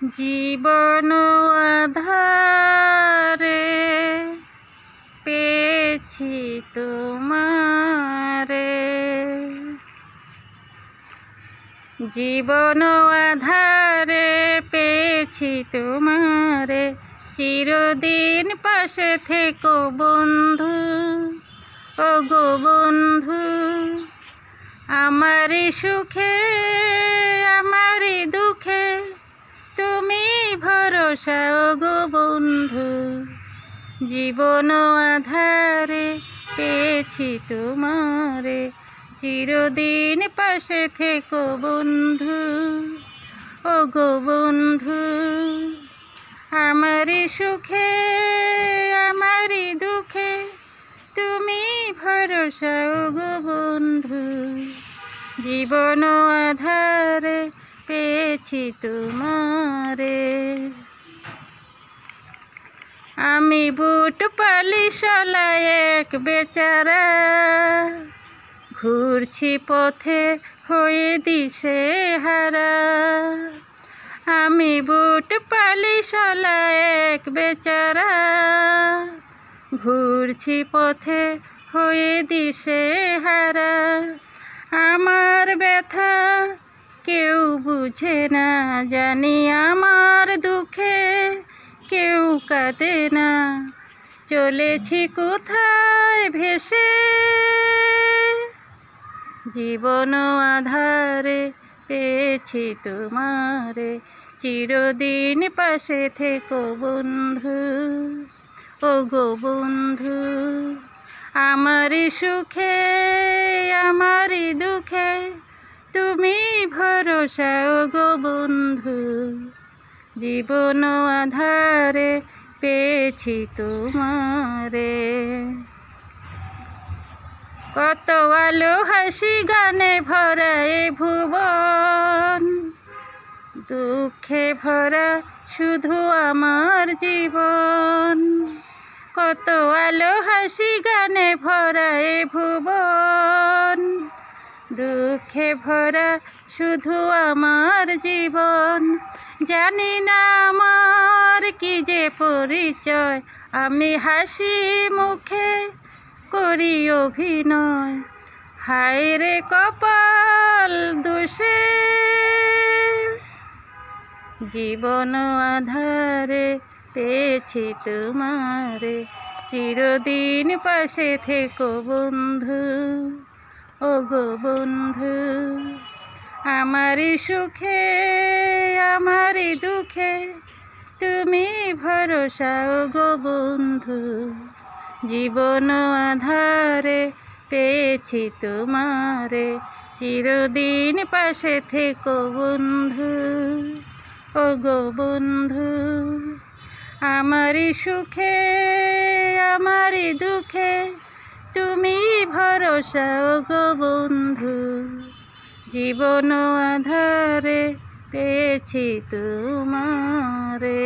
জীবন আধারে পেয়েছি তোমারে, জীবন আধারে পেয়েছি তোমারে, চিরদিন পাশে থেকো বন্ধু, ও গো বন্ধু। আমারি সুখে আমারি দুঃখে তুমি ভরসা, ও গো বন্ধু। জীবন আধারে পেয়েছি তোমারে, চিরদিন পাশে থেকো বন্ধু, ও গো বন্ধু। আমারি সুখে আমারি দুঃখে তুমি ভরসা, ও গো বন্ধু। জীবন আধারে পেয়েছি তোমারে। আমি বুট পালিশলা এক বেচারা, ঘুরছি পথে হয়ে দিশেহারা। আমি বুট পালিশলা এক বেচারা, ঘুরছি পথে হয়ে দিশেহারা। আমার ব্যথা কেউ বুঝে না, জানি আমার দুঃখে কেউ কাঁদে না। চলেছি কোথায় ভেসে, জীবন আধারে পেয়েছি তোমারে, চিরদিন পাশে থেকো বন্ধু, ও গো বন্ধু। আমারি সুখে আমারি দুঃখে তুমি ভরসা, ও গো বন্ধু। জীবন আধারে পেয়েছি তোমারে। কত আলো হাসি গানে ভরা এ ভুবন, দুঃখে ভরা শুধু আমার জীবন। কত আলো হাসি গানে ভরা এ ভুবন, দুঃখে ভরা শুধু আমার জীবন। জানি না আমার কি যে পরিচয়, আমি হাসি মুখে করি অভিনয়। হায় রে কপাল দোষে, জীবন আধারে পেয়েছি তোমারে, চিরদিন পাশে থেকো বন্ধু, ও গো বন্ধু। আমারি সুখে আমারি দুঃখে তুমি ভরসা, ও গো বন্ধু। জীবন আধারে পেয়েছি তোমারে, চিরদিন পাশে থেকো বন্ধু, ও গো বন্ধু। আমারি সুখে আমারি দুঃখে তুমি ভরসা, ও গো বন্ধু। জীবন আধারে পেয়েছি তোমারে।